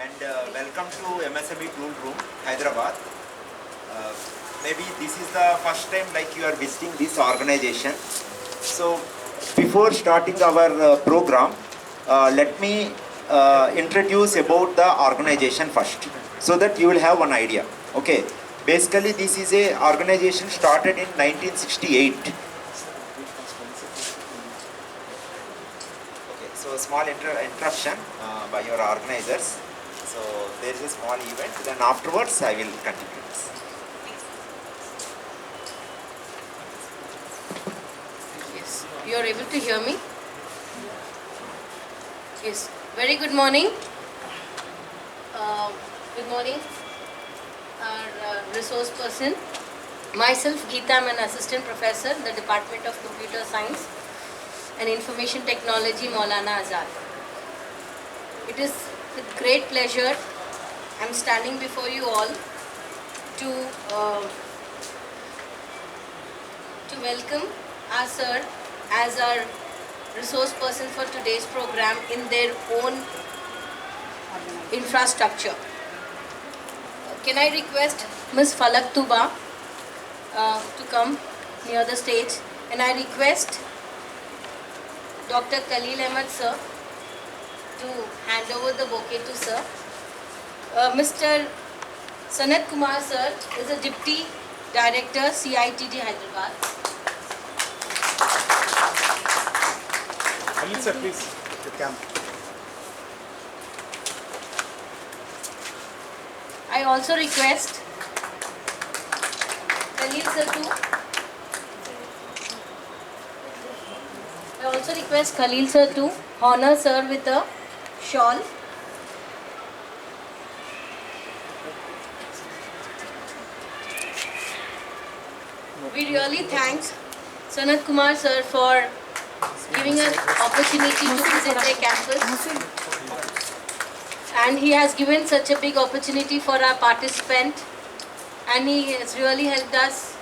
and welcome to MSME Tool Room, Hyderabad. Maybe this is the first time like you are visiting this organization. So before starting our program, let me introduce about the organization first, so that you will have one idea. Okay, basically this is a organization started in 1968. Okay, so a small interruption by your organizers. So there is a small event, then afterwards I will continue this. Yes, you are able to hear me? Yes, very good morning. Good morning, our resource person. Myself, Geeta, I am an assistant professor in the Department of Computer Science and Information Technology, Maulana, Azad. It is with great pleasure I am standing before you all to welcome our sir as our resource person for today's program in their own infrastructure. Can I request Ms. Falak Tuba to come near the stage, and I request Dr. Khalil Ahmed sir to hand over the bouquet to sir. Mr. Sanath Kumar sir is a Deputy Director, CITD Hyderabad. Khalil sir, please, the camp. I also request Khalil sir to. I also request Khalil sir to honor sir with a shawl. We really thank Sanath Kumar sir for giving us opportunity to visit their campus, and he has given such a big opportunity for our participant, and he has really helped us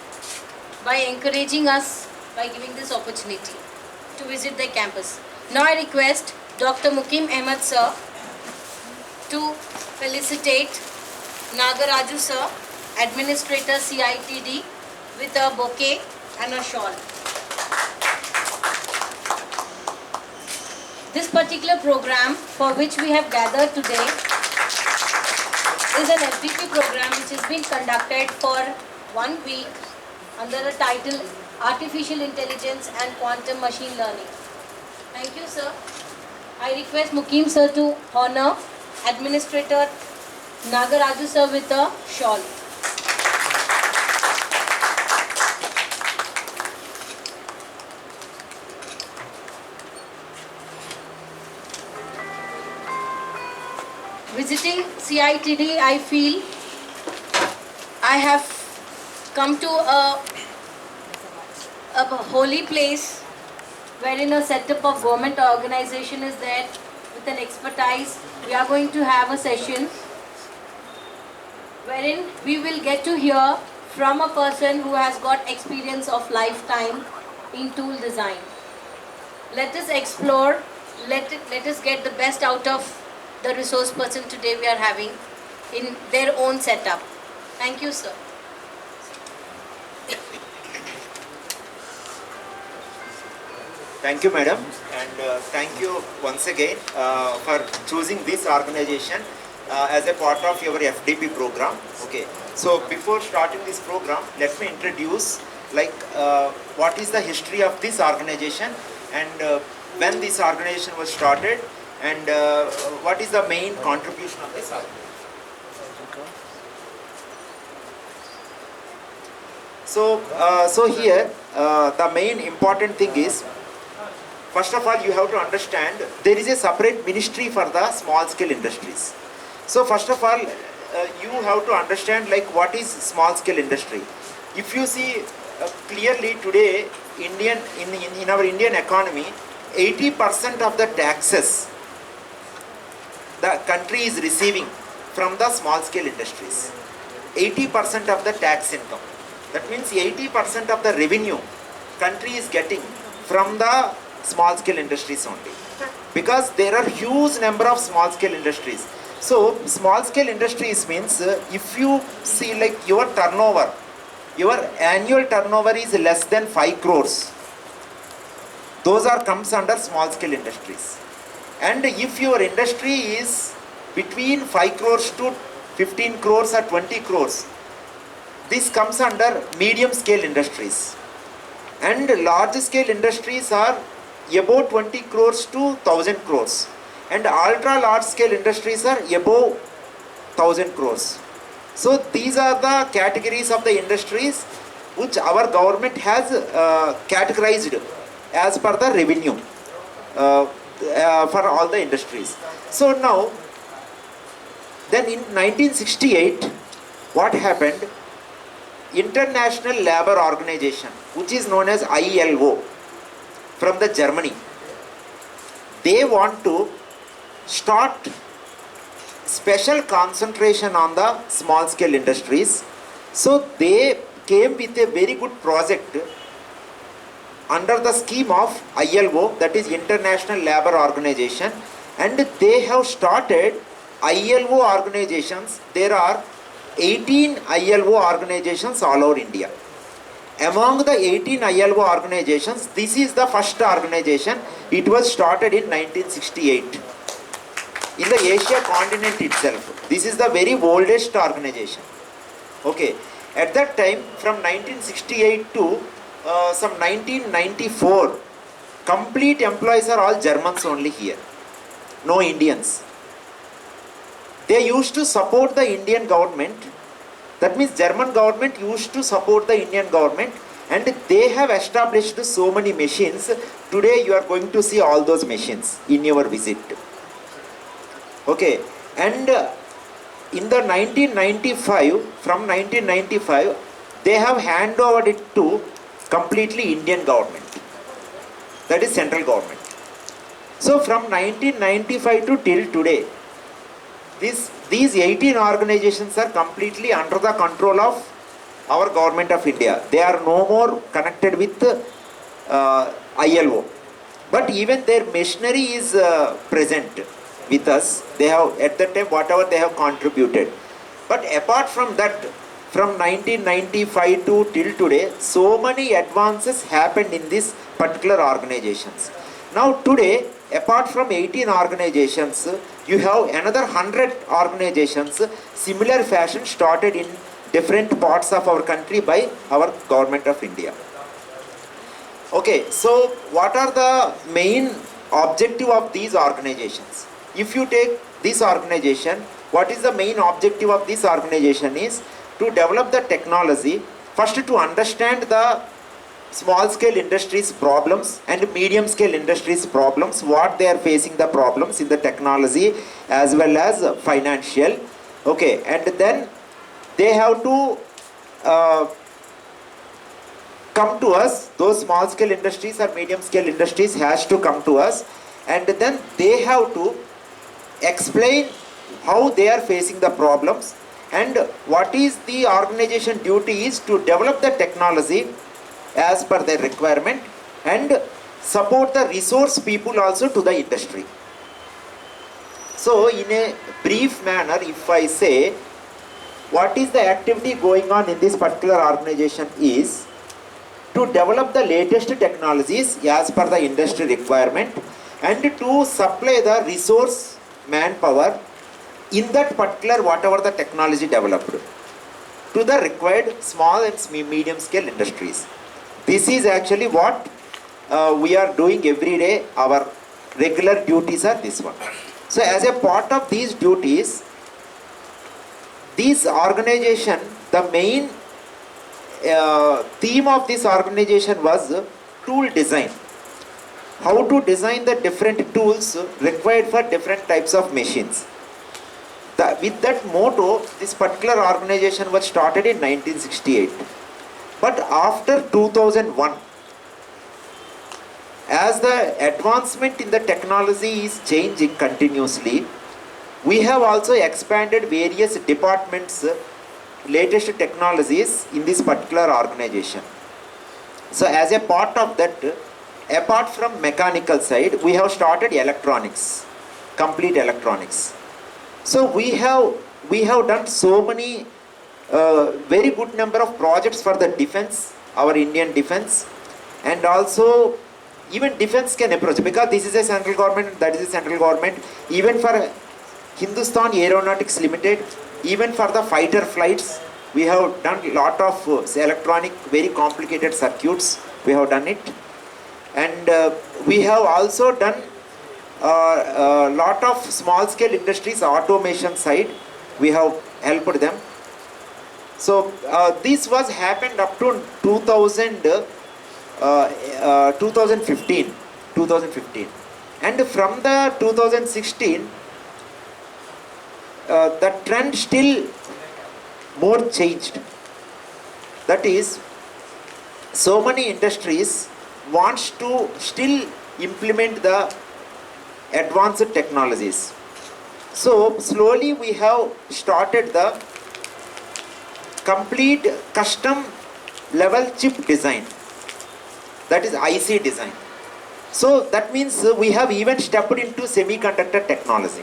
by encouraging us by giving this opportunity to visit their campus. Now I request Dr. Mukim Ahmed sir to felicitate Nagaraju sir, Administrator CITD, with a bouquet and a shawl. This particular program for which we have gathered today is an FDP program which has been conducted for 1 week under the title Artificial Intelligence and Quantum Machine Learning. Thank you, sir. I request Mukim sir to honor Administrator Nagaraju sir with a shawl. Visiting CITD, I feel I have come to a holy place wherein a setup of government organization is there with an expertise. We are going to have a session wherein we will get to hear from a person who has got experience of lifetime in tool design. Let us explore, let us get the best out of the resource person today we are having in their own setup. Thank you, sir. Thank you, madam, and thank you once again for choosing this organization as a part of your FDP program. Okay, so before starting this program, let me introduce what is the history of this organization, and when this organization was started, and what is the main contribution of this organization. So here the main important thing is, first of all, you have to understand there is a separate ministry for the small scale industries. So first of all, you have to understand what is small scale industry. If you see clearly today, in our Indian economy, 80% of the taxes the country is receiving from the small scale industries. 80% of the tax income. That means 80% of the revenue country is getting from the small scale industries only. Because there are huge number of small scale industries. So small scale industries means if you see like your turnover, your annual turnover is less than 5 crores. Those are comes under small scale industries. And if your industry is between 5 crores to 15 crores or 20 crores, this comes under medium scale industries. And large scale industries are above 20 crores to 1000 crores. And ultra large scale industries are above 1000 crores. So these are the categories of the industries which our government has categorized as per the revenue for all the industries. So now, then in 1968, what happened? International Labour Organization, which is known as ILO, from the Germany, they want to start special concentration on the small scale industries. So they came with a very good project under the scheme of ILO, that is International Labour Organization, and they have started ILO organizations. There are 18 ILO organizations all over India. Among the 18 ILO organizations, this is the first organization. It was started in 1968 in the Asia continent itself. This is the very oldest organization. Okay, at that time, from 1968 to some 1994, complete employees are all Germans only here, no Indians. They used to support the Indian government. That means German government used to support the Indian government, and they have established so many machines. Today you are going to see all those machines in your visit. Okay, and in the 1995, from 1995, they have handed over it to completely Indian government. That is central government. So from 1995 to till today, these 18 organizations are completely under the control of our government of India. They are no more connected with ILO. But even their machinery is present with us. They have, at that time, whatever they have contributed. But apart from that, from 1995 to till today, so many advances happened in these particular organizations. Now today, apart from 18 organizations, you have another 100 organizations, similar fashion started in different parts of our country by our government of India. Okay, so what are the main objective of these organizations? If you take this organization, what is the main objective of this organization is to develop the technology, first to understand the small scale industries problems and medium scale industries problems, what they are facing the problems in the technology as well as financial. Okay, and then they have to come to us. Those small scale industries or medium scale industries has to come to us, and then they have to explain how they are facing the problems and what is the organization duty is to develop the technology as per their requirement and support the resource people also to the industry. So in a brief manner, if I say what is the activity going on in this particular organization is to develop the latest technologies as per the industry requirement and to supply the resource manpower in that particular whatever the technology developed to the required small and medium scale industries. This is actually what we are doing every day. Our regular duties are this one. So as a part of these duties, this organization, the main theme of this organization was tool design. How to design the different tools required for different types of machines. With that motto, this particular organization was started in 1968. But after 2001, as the advancement in the technology is changing continuously, we have also expanded various departments, latest technologies in this particular organization. So as a part of that, apart from mechanical side, we have started electronics, complete electronics. So we have done so many very good number of projects for the defense, our Indian defense, and also even defense can approach, because this is a central government, that is a central government. Even for Hindustan Aeronautics Limited, even for the fighter flights, we have done a lot of electronic, very complicated circuits. We have done it, and we have also done a lot of small scale industries, automation side. We have helped them. So this was happened up to 2015, and from the 2016, the trend still more changed. That is, so many industries wants to still implement the advanced technologies. So slowly we have started the complete custom level chip design, that is IC design. So that means we have even stepped into semiconductor technology.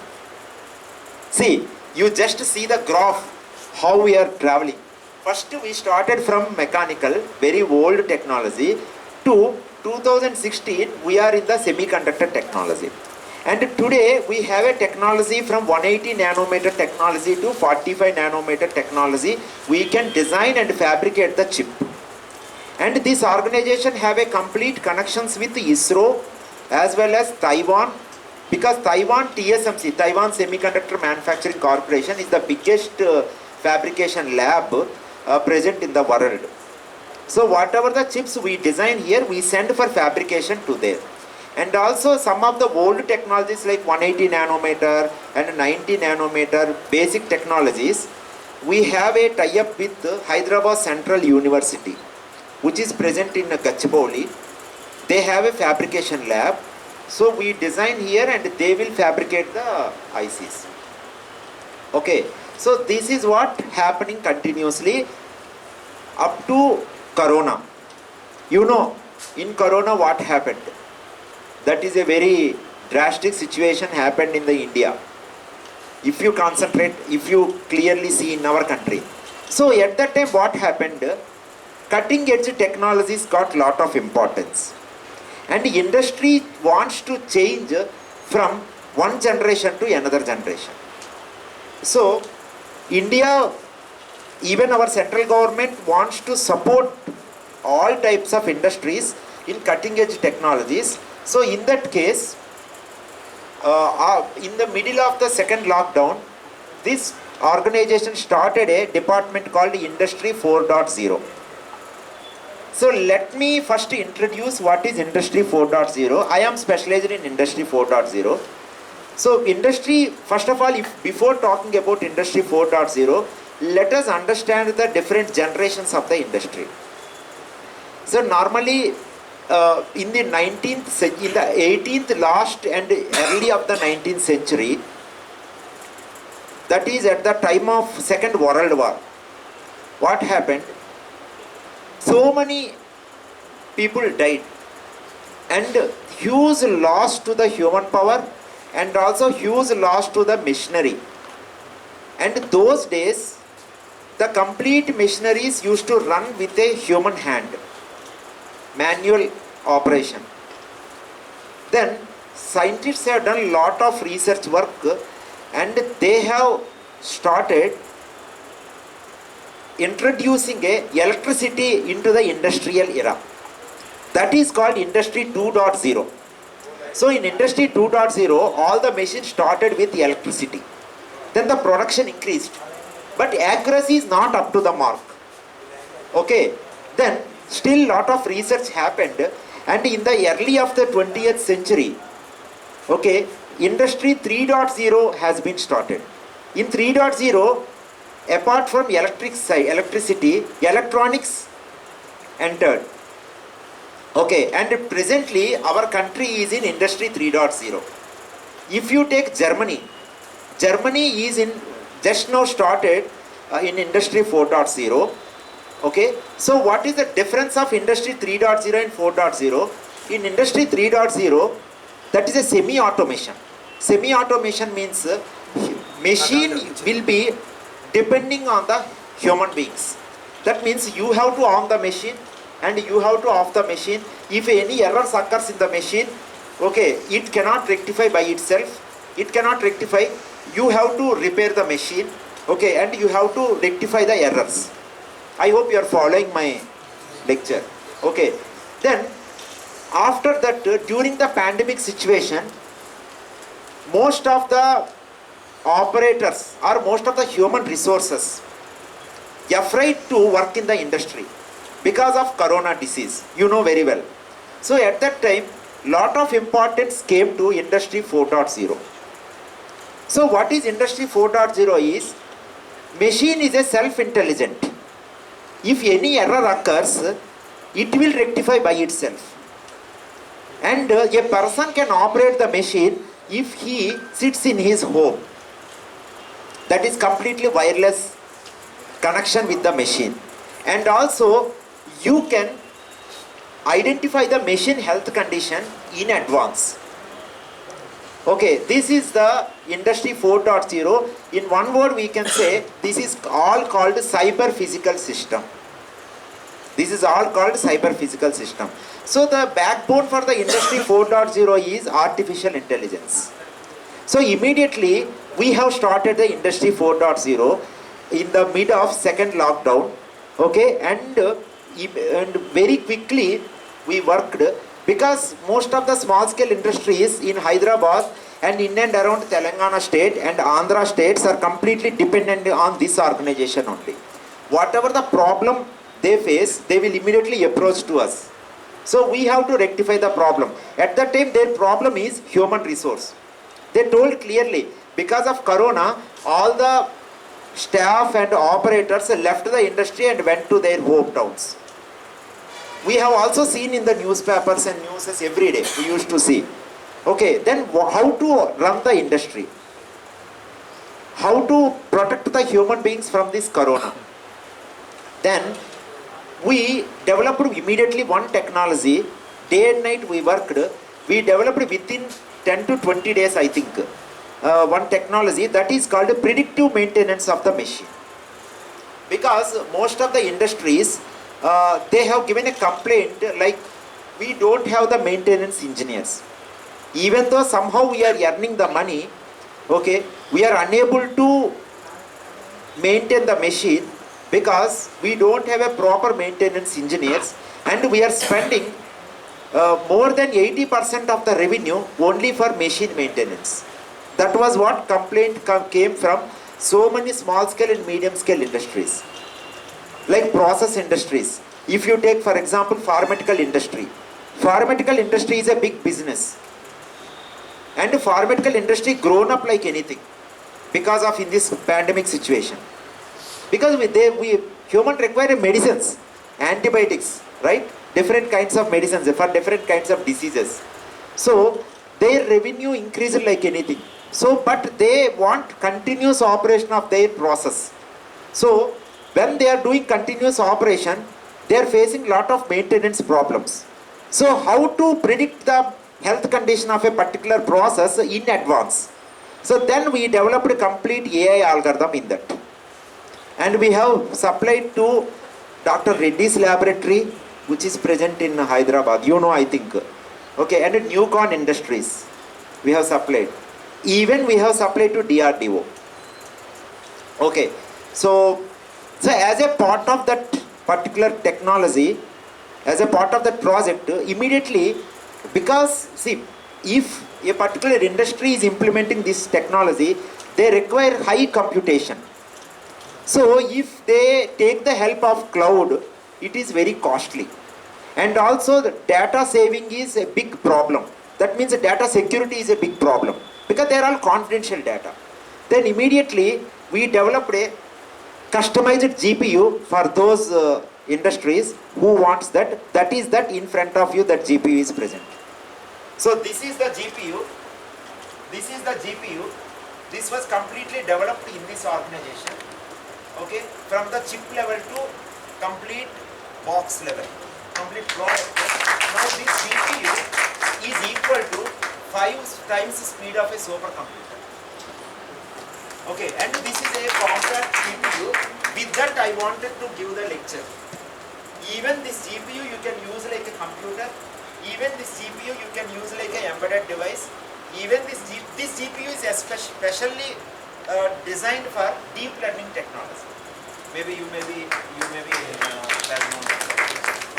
See, you just see the graph, how we are traveling. First we started from mechanical, very old technology, to 2016 we are in the semiconductor technology. And today we have a technology from 180 nanometer technology to 45 nanometer technology. We can design and fabricate the chip. And this organization have a complete connections with ISRO as well as Taiwan, because Taiwan TSMC, Taiwan Semiconductor Manufacturing Corporation, is the biggest fabrication lab present in the world. So whatever the chips we design here, we send for fabrication to there. And also some of the old technologies like 180 nanometer and 90 nanometer basic technologies, we have a tie-up with Hyderabad Central University, which is present in Gachibowli. They have a fabrication lab. So we design here and they will fabricate the ICs. Okay, so this is what happening continuously up to Corona. You know, in Corona what happened? That is a very drastic situation happened in the India. If you concentrate, if you clearly see in our country. So at that time what happened? Cutting edge technologies got lot of importance. And the industry wants to change from one generation to another generation. So India, even our central government wants to support all types of industries in cutting edge technologies. So in that case, in the middle of the second lockdown, this organization started a department called Industry 4.0. So let me first introduce what is Industry 4.0. I am specialized in Industry 4.0. So industry, first of all, before talking about Industry 4.0, let us understand the different generations of the industry. So normally, in the 18th last and early of the 19th century, that is at the time of Second World War, what happened? So many people died and huge loss to the human power and also huge loss to the machinery. And those days, the complete machineries used to run with a human hand, manual operation. Then scientists have done a lot of research work and they have started introducing electricity into the industrial era. That is called Industry 2.0. So in Industry 2.0, all the machines started with electricity. Then the production increased. But accuracy is not up to the mark. Okay. Then still lot of research happened, and in the early of the 20th century, okay, Industry 3.0 has been started. In 3.0, apart from electricity, electronics entered. Okay, and presently our country is in Industry 3.0. If you take Germany, Germany is in just now started in Industry 4.0. Okay, so what is the difference of Industry 3.0 and 4.0? In Industry 3.0, that is a semi-automation. Semi-automation means machine will be depending on the human beings. That means you have to on the machine and you have to off the machine. If any errors occurs in the machine, okay, it cannot rectify by itself. It cannot rectify. You have to repair the machine, okay, and you have to rectify the errors. I hope you are following my lecture. Okay. Then after that, during the pandemic situation, most of the operators or most of the human resources afraid to work in the industry because of corona disease, you know very well. So at that time, lot of importance came to industry 4.0. So what is industry 4.0 is, machine is a self-intelligent. If any error occurs, it will rectify by itself. And a person can operate the machine if he sits in his home. That is completely wireless connection with the machine. And also you can identify the machine health condition in advance. Okay, this is the industry 4.0. In one word we can say this is all called cyber physical system. This is all called cyber physical system. So the backbone for the industry 4.0 is artificial intelligence. So immediately we have started the industry 4.0 in the mid of second lockdown. Okay, and very quickly we worked, because most of the small scale industries in Hyderabad and in and around Telangana state and Andhra states are completely dependent on this organization only. Whatever the problem they face, they will immediately approach to us. So we have to rectify the problem. At that time their problem is human resource. They told clearly, because of corona, all the staff and operators left the industry and went to their hometowns. We have also seen in the newspapers and newses every day, we used to see. Okay, then how to run the industry? How to protect the human beings from this corona? Then we developed immediately one technology. Day and night we worked. We developed within 10 to 20 days, I think, one technology that is called predictive maintenance of the machine. Because most of the industries, they have given a complaint like, we don't have the maintenance engineers. Even though somehow we are earning the money, okay, we are unable to maintain the machine because we don't have a proper maintenance engineers, and we are spending more than 80% of the revenue only for machine maintenance. That was what complaint came from so many small scale and medium scale industries. Like process industries. If you take for example pharmaceutical industry. Pharmaceutical industry is a big business. And pharmaceutical industry grown up like anything because of in this pandemic situation. Because we human require medicines, antibiotics, right? Different kinds of medicines for different kinds of diseases. So their revenue increased like anything. So but they want continuous operation of their process. So when they are doing continuous operation, they are facing lot of maintenance problems. So how to predict the health condition of a particular process in advance? So then we developed a complete AI algorithm in that. And we have supplied to Dr. Reddy's laboratory, which is present in Hyderabad, you know, I think. Okay, and Newcon Industries, we have supplied. Even we have supplied to DRDO. Okay, so as a part of that particular technology, as a part of that project, immediately, because see, if a particular industry is implementing this technology, they require high computation. So if they take the help of cloud, it is very costly. And also the data saving is a big problem. That means the data security is a big problem, because they are all confidential data. Then immediately we developed a customized GPU for those industries who wants that. That is that in front of you, that GPU is present. So this is the GPU. This is the GPU. This was completely developed in this organization. Okay, from the chip level to complete box level, complete product. Now this GPU is equal to 5 times the speed of a supercomputer. Okay, and this is a compact CPU. With that I wanted to give the lecture. Even this GPU you can use like a computer. Even this GPU you can use like an embedded device. Even this GPU is especially designed for deep learning technology. Maybe you may be well known.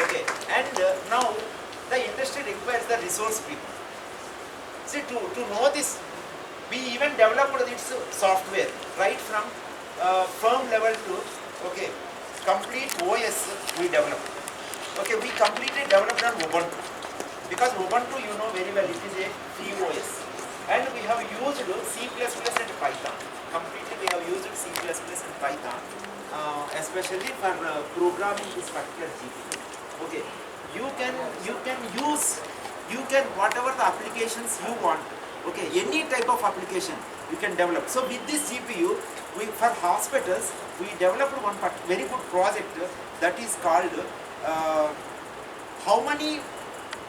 Okay, and now the industry requires the resource people. See, to know this, we even developed its software right from firm level to complete OS we developed. Okay, we completely developed on Ubuntu because Ubuntu you know very well it is a free OS, and we have used C++ and Python. Completely we have used C++ and Python, especially for programming this particular GPU. Okay, you can whatever the applications you want. Okay, any type of application you can develop. So with this GPU, for hospitals, we developed one very good project that is called how many,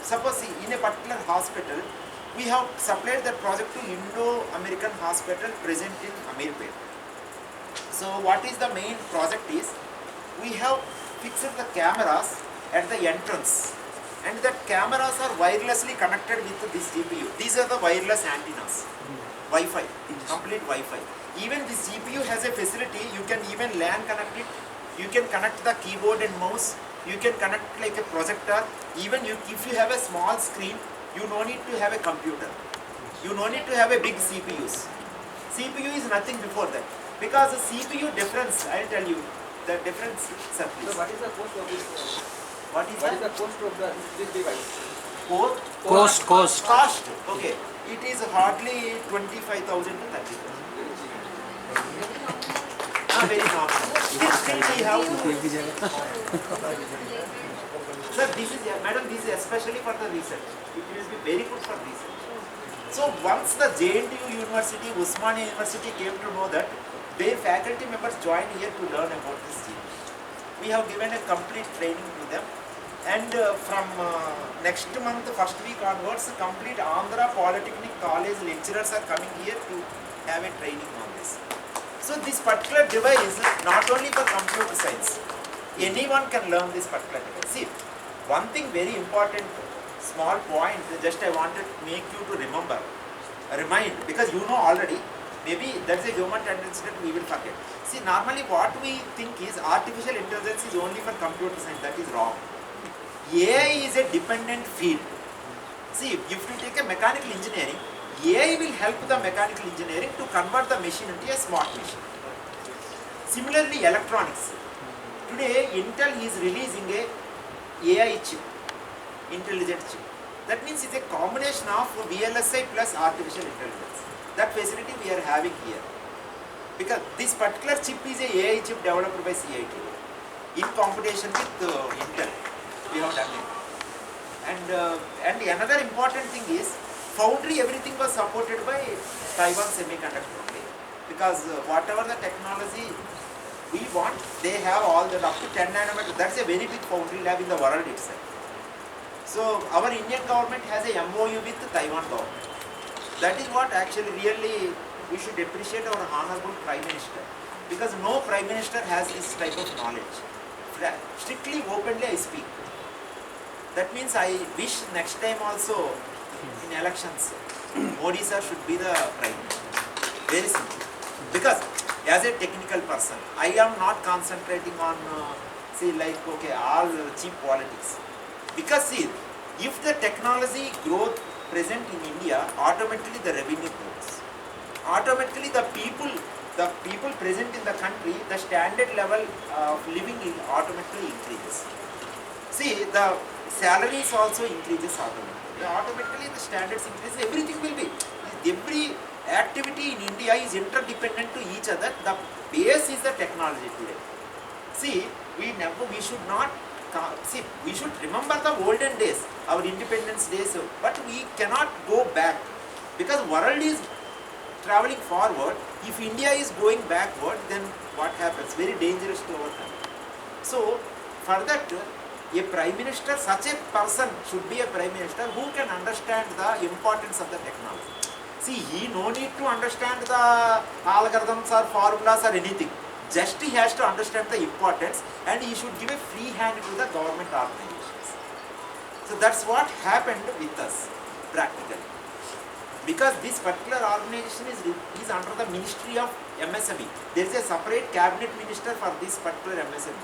suppose in a particular hospital, we have supplied that project to Indo-American hospital present in Amirpet. So what is the main project is, we have fixed the cameras at the entrance, and that cameras are wirelessly connected with this GPU. These are the wireless antennas, Wi-Fi, complete Wi-Fi. Even this GPU has a facility, you can even LAN connect it, you can connect the keyboard and mouse, you can connect like a projector. Even if you have a small screen, you no need to have a computer. You no need to have a big CPUs. CPU is nothing before that. Because the CPU difference, I will tell you, the difference. Sir, so what is the cost of this? What is the cost of this device? Cost. Okay. It is hardly 25,000 to 30,000. Very normal. Still we have. Sir, this is, madam, this is especially for the research. It will be very good for research. So once the JNTU University, Usmania University came to know that their faculty members joined here to learn about this GPU. We have given a complete training to them, and from next month, first week onwards, complete Andhra Polytechnic College lecturers are coming here to have a training on this. So this particular device, not only for computer science, anyone can learn this particular device. See, one thing very important, small point, just I wanted to make you to remind, because you know already, maybe that's a human tendency that we will forget. See, normally what we think is artificial intelligence is only for computer science. That is wrong. AI is a dependent field. See, if you take a mechanical engineering, AI will help the mechanical engineering to convert the machine into a smart machine. Similarly, electronics. Today, Intel is releasing a AI chip, intelligent chip. That means it's a combination of VLSI plus artificial intelligence. That facility we are having here. Because this particular chip is a AI chip developed by CIT in competition with Intel. We have done it. And another important thing is, foundry everything was supported by Taiwan Semiconductor only. Because whatever the technology we want, they have all the up to 10 nanometer. That's a very big foundry lab in the world itself. So our Indian government has a MOU with the Taiwan government. That is what actually really we should appreciate our honorable Prime Minister. Because no Prime Minister has this type of knowledge. Strictly, openly I speak. That means I wish next time also in elections, Modi sir should be the Prime Minister. Very simple. Because as a technical person, I am not concentrating on all cheap politics. Because see, if the technology growth present in India, automatically the revenue grows. Automatically the people present in the country, the standard level of living automatically increases. See, the salaries also increases automatically. Automatically the standards increase, everything will be. Every activity in India is interdependent to each other. The base is the technology today. See, we should remember the olden days, our independence days, but we cannot go back because world is traveling forward. If India is going backward, then what happens? Very dangerous to our country. So, for that, a Prime Minister, such a person should be a Prime Minister who can understand the importance of the technology. See, he no need to understand the algorithms or formulas or anything. Just he has to understand the importance, and he should give a free hand to the government organizations. So that's what happened with us practically. Because this particular organization is under the Ministry of MSME. There is a separate cabinet minister for this particular MSME.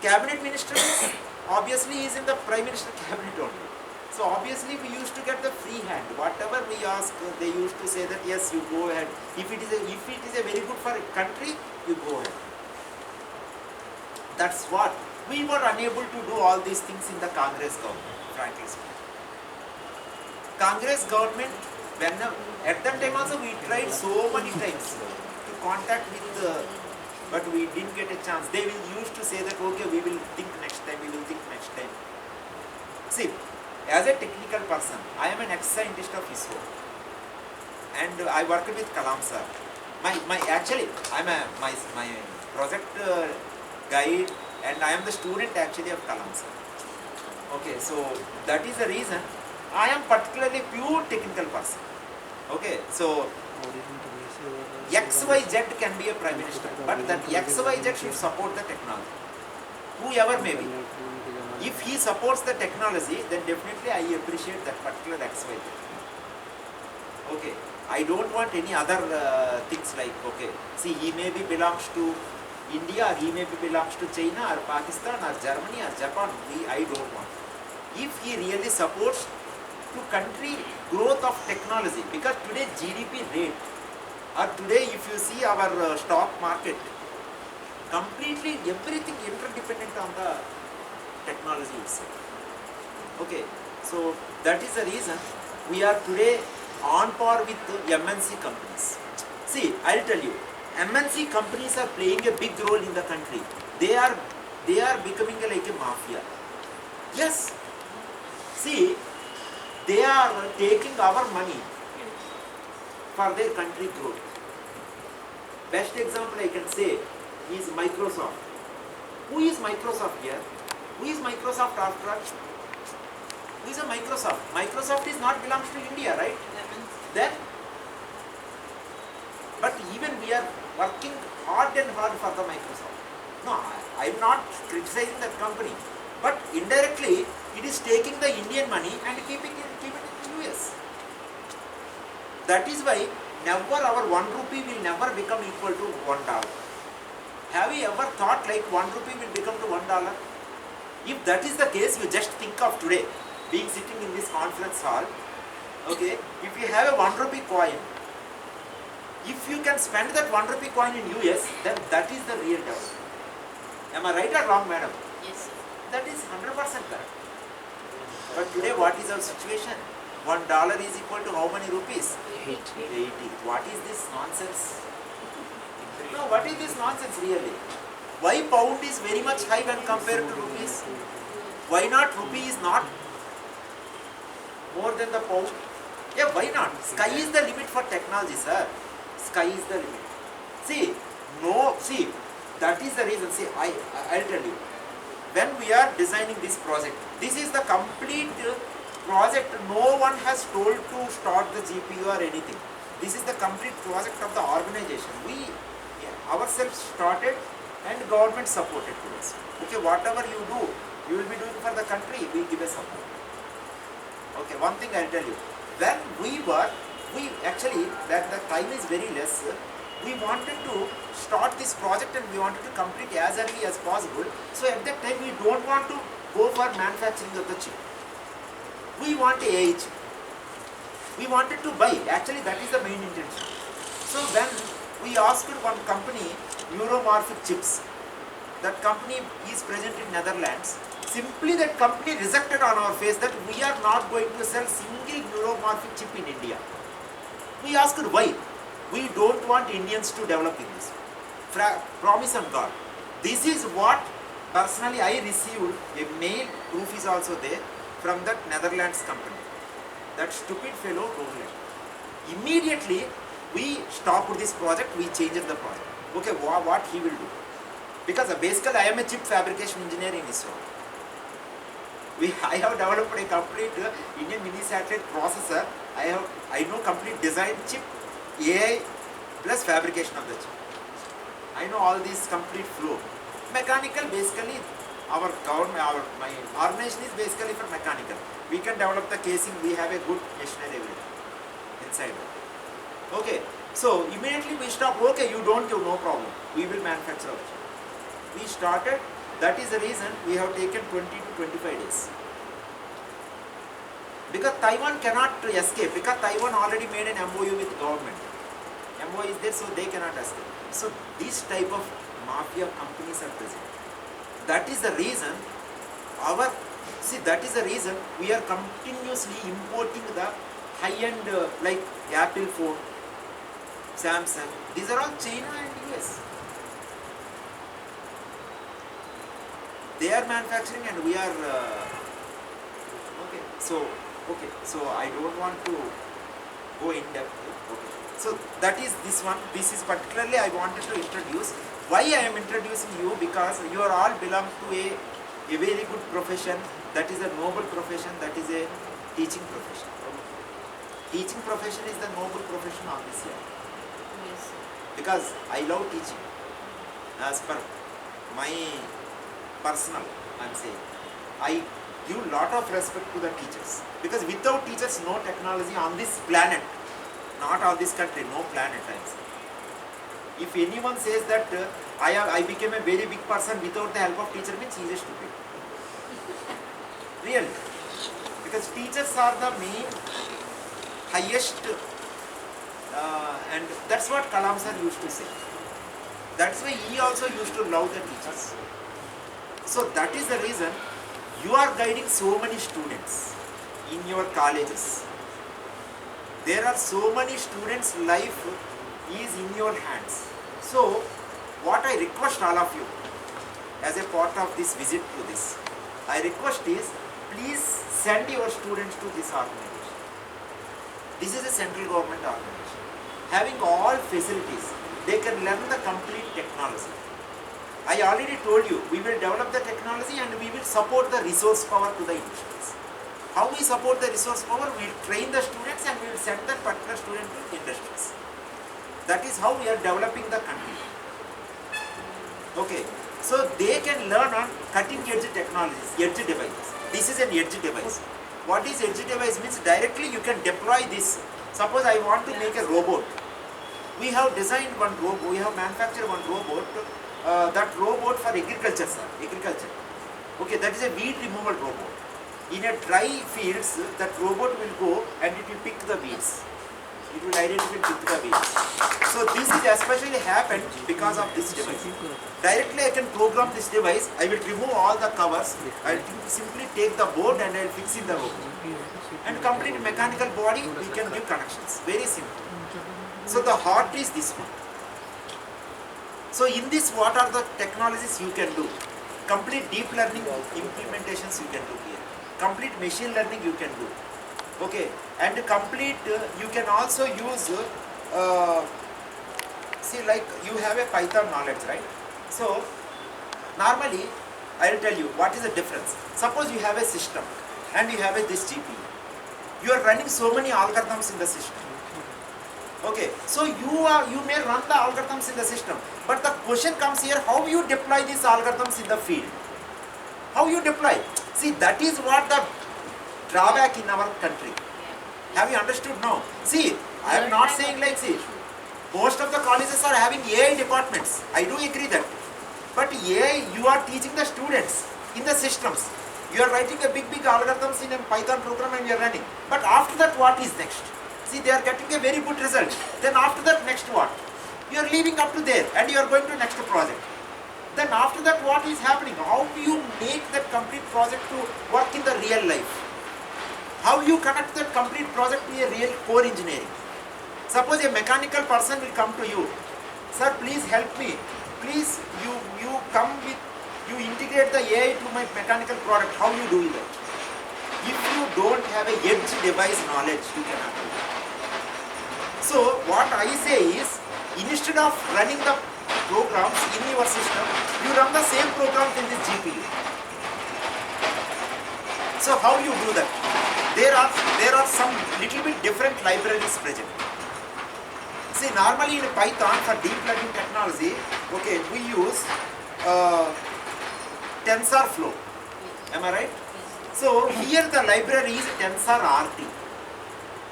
Cabinet minister is obviously is in the Prime Minister cabinet only. So obviously we used to get the free hand. Whatever we ask, they used to say that yes, you go ahead. If it is a very good for a country, you go ahead. That's what. We were unable to do all these things in the Congress government, frankly speaking. Congress government, at that time also we tried so many times to contact with but we didn't get a chance. They will used to say that okay, we will think next time, we will think next time. See, as a technical person, I am an ex-scientist of ISRO, and I worked with Kalam sir. Actually, I'm my project guide, and I am the student actually of Kalam sir. Okay, so that is the reason I am particularly pure technical person. Okay, so XYZ can be a prime minister, but that XYZ should support the technology, whoever may be. If he supports the technology, then definitely I appreciate that particular XYZ. Okay, I don't want any other things like, okay, see, he maybe belongs to India, or he maybe belongs to China or Pakistan or Germany or Japan. I don't want. If he really supports to country growth of technology, because today GDP rate, or today if you see our stock market, completely everything interdependent on the technology itself. Okay, so that is the reason we are today on par with the MNC companies. See, I'll tell you, MNC companies are playing a big role in the country. They are becoming like a mafia. Yes. See, they are taking our money for their country growth. Best example I can say is Microsoft. Who is Microsoft here? Who is Microsoft after all? Who is a Microsoft? Microsoft is not belongs to India, right? Then, but even we are working hard and hard for the Microsoft. No, I am not criticizing that company, but indirectly it is taking the Indian money and keeping it in US. That is why never our 1 rupee will never become equal to $1. Have you ever thought like 1 rupee will become to $1? If that is the case, you just think of today, being sitting in this conference hall, okay, if you have a 1 rupee coin, if you can spend that 1 rupee coin in US, then that is the real development. Am I right or wrong, madam? Yes, sir. That is 100% correct. But today what is our situation? $1 is equal to how many rupees? 80. What is this nonsense? No, what is this nonsense really? Why pound is very much high when compared to rupees? Why not rupee is not more than the pound? Yeah, why not? Sky is the limit for technology, sir. Sky is the limit. See, that is the reason. See, I'll tell you. When we are designing this project, this is the complete project. No one has told to start the GPU or anything. This is the complete project of the organization. We ourselves started and government supported to us. Okay, whatever you do, you will be doing for the country, we give a support. Okay, one thing I'll tell you. When we actually, that the time is very less, we wanted to start this project and we wanted to complete as early as possible. So at that time, we don't want to go for manufacturing of the chip. We want AI chip. We wanted to buy. Actually, that is the main intention. So when we asked one company, neuromorphic chips, that company is present in Netherlands. Simply that company rejected on our face that we are not going to sell single neuromorphic chip in India. We asked why. We don't want Indians to develop in this. Promise on God. This is what personally I received, a mail, proof is also there, from that Netherlands company. That stupid fellow told it. Immediately we stopped this project, we changed the project. Okay, what he will do? Because basically I am a chip fabrication engineer in ISRO. I have developed a complete Indian mini satellite processor I know complete design chip, AI plus fabrication of the chip. I know all these complete flow. Mechanical basically our government, my organization is basically for mechanical. We can develop the casing, we have a good machinery everything inside. Okay, so immediately we stop, okay, you don't give, no problem. We will manufacture our chip. We started, that is the reason we have taken 20 to 25 days. Because Taiwan cannot escape, because Taiwan already made an MOU with government. MOU is there, so they cannot escape. So this type of mafia companies are present. That is the reason that is the reason we are continuously importing the high-end like Apple phone, Samsung. These are all China and US. They are manufacturing and we are okay. So I don't want to go in depth. Okay. So that is this one. This is particularly I wanted to introduce. Why I am introducing you? Because you are all belong to a very good profession. That is a noble profession. That is a teaching profession. Teaching profession is the noble profession on this year. Yes. Because I love teaching. As per my personal, I am saying, I give lot of respect to the teachers. Because without teachers, no technology on this planet, not on this country, no planet, I am saying. If anyone says that I became a very big person without the help of teacher, means he is stupid. Really. Because teachers are the main, highest, and that's what Kalam sir used to say. That's why he also used to love the teachers. So that is the reason you are guiding so many students in your colleges. There are so many students' life is in your hands. So what I request all of you as a part of this visit to this, I request is please send your students to this organization. This is a central government organization. Having all facilities, they can learn the complete technology. I already told you, we will develop the technology and we will support the resource power to the industries. How we support the resource power? We will train the students and we will send that particular student to industries. That is how we are developing the country. Okay, so they can learn on cutting edge technologies, edge devices. This is an edge device. What is edge device means? Directly you can deploy this. Suppose I want to make a robot. We have designed one robot, we have manufactured one robot, that robot for agriculture, sir. Agriculture. Okay, that is a weed removal robot. In a dry fields, that robot will go and it will pick the weeds. It will identify pick the weeds. So this is especially happened because of this device. Directly I can program this device, I will remove all the covers, I will simply take the board and I will fix in the robot. And complete mechanical body, we can give connections. Very simple. So the heart is this one. So in this, what are the technologies you can do? Complete deep learning implementations you can do here. Complete machine learning you can do. Okay, and complete, you can also use, see like you have a Python knowledge, right? So normally, I will tell you what is the difference. Suppose you have a system and you have this GPU. You are running so many algorithms in the system. Okay, so you may run the algorithms in the system, but the question comes here, how you deploy these algorithms in the field? How you deploy? See, that is what the drawback in our country. Have you understood now? See, I am not saying like, see, most of the colleges are having AI departments. I do agree that. But AI, you are teaching the students in the systems. You are writing a big algorithms in a Python program and you are running. But after that, what is next? See, they are getting a very good result. Then after that, next what? You are leaving up to there and you are going to next project. Then after that, what is happening? How do you make that complete project to work in the real life? How you connect that complete project to a real core engineering? Suppose a mechanical person will come to you. Sir, please help me. Please, you come with, you integrate the AI to my mechanical product. How you do that? If you don't have a edge device knowledge, you cannot do it. So what I say is, instead of running the programs in your system, you run the same programs in this GPU. So how you do that? There are some little bit different libraries present. See, normally in Python for deep learning technology, okay, we use TensorFlow. Am I right? So here the library is TensorRT,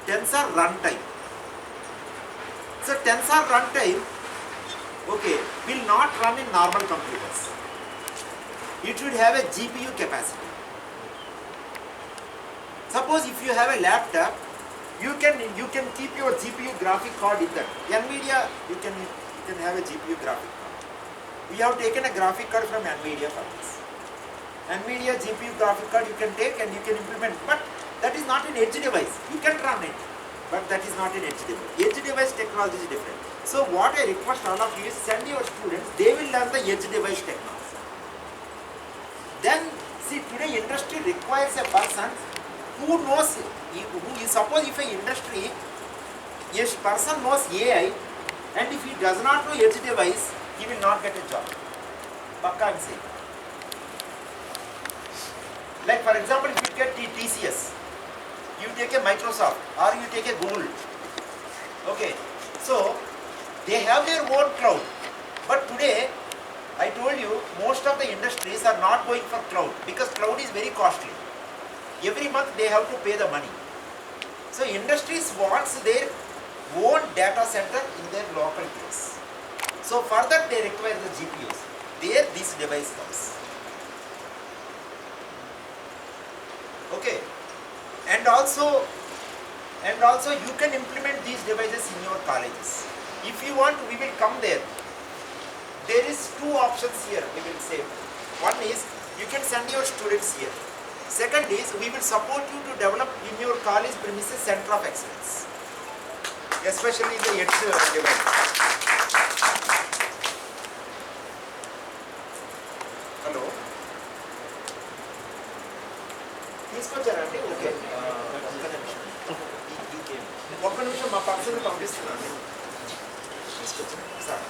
Tensor Runtime. So Tensor Runtime, okay, will not run in normal computers. It should have a GPU capacity. Suppose if you have a laptop, you can keep your GPU graphic card in that. NVIDIA, you can have a GPU graphic card. We have taken a graphic card from NVIDIA for this. NVIDIA GPU graphic card you can take and you can implement, but that is not an edge device. You can run it, but that is not an edge device. Edge device technology is different. So what I request all of you is send your students, they will learn the edge device technology. Then, see, today industry requires a person who knows, suppose if a industry, a person knows AI, and if he does not know edge device, he will not get a job. Pakka I am saying. Like for example, if you get TCS, you take a Microsoft or you take a Google. Okay, so they have their own cloud, but today I told you most of the industries are not going for cloud because cloud is very costly. Every month they have to pay the money. So industries wants their own data center in their local place. So for that they require the GPUs. There this device comes. Okay, and also you can implement these devices in your colleges. If you want, we will come there. There is two options here, we will say. One is, you can send your students here. Second is, we will support you to develop in your college premises center of excellence, especially in the edge device. Hello? తీసుకొచ్చారండి okay ఒక్క నిమిషం మా person పంపిస్తున్నాను తీసుకొచ్చాను sir